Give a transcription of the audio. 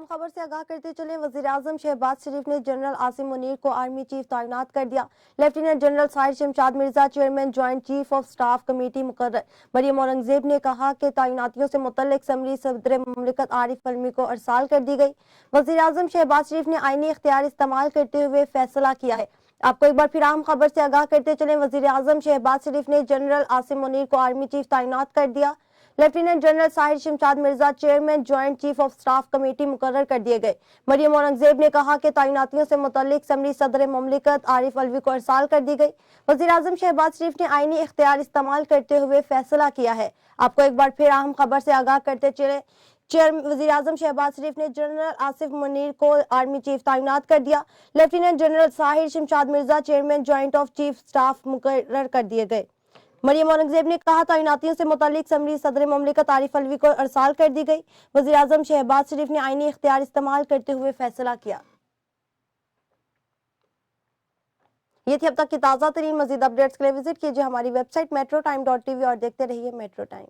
अहम खबर से आगाह करते चले। वज़ीर-ए-आज़म शहबाज शरीफ ने जनरल आसिम मुनीर को आर्मी चीफ तैनात कर दिया। Lieutenant general Sahir Shamshad Mirza chairman joint chief of staff committee मुकर्रर। मरियम औरंगजेब ने कहा कि तैनातियों से मुतल्लिक समरी सदर मुमलिकत आरिफ अलवी को अरसाल कर दी गई। वज़ीर-ए-आज़म शहबाज शरीफ ने आईनी इख्तियार इस्तेमाल करते हुए फैसला किया है। आपको एक बार फिर अहम खबर से आगाह करते चले। वज़ीर-ए-आज़म शहबाज शरीफ ने जनरल आसिम मुनीर को आर्मी चीफ तैनात कर दिया। Lieutenant general Sahir Shamshad Mirza chairman joint chief of staff committee मुकर्रर कर दिए गए। मरियम औरंगजेब ने कहा कि तैनातियों से मुतल्लिक समरी सदर मुमलिकत आरिफ अलवी को अरसाल कर दी गई। वज़ीर-ए-आज़म शहबाज शरीफ ने आईनी इख्तियार इस्तेमाल करते हुए फैसला किया है। आपको एक बार फिर अहम खबर से आगाह करते चले। वज़ीर-ए-आज़म शहबाज शरीफ ने जनरल आसिफ मुनीर को आर्मी चीफ तैनात कर दिया। Lieutenant general Sahir Shamshad Mirza chairman joint of chief staff मुकर्रर कर दिए गए। मरियम औरंगजेब ने कहा तैनातियों से मुतल्लिक समरी सदर मुमलिकत आरिफ अलवी को अरसाल कर दी गई। वज़ीर-ए-आज़म शहबाज शरीफ ने आईनी इख्तियार इस्तेमाल करते हुए फैसला किया। ये थी अब तक की ताज़ा तरीन। मज़ीद अपडेट्स के लिए विजिट कीजिए हमारी वेबसाइट metroTime.tv और देखते रहिए मेट्रो टाइम।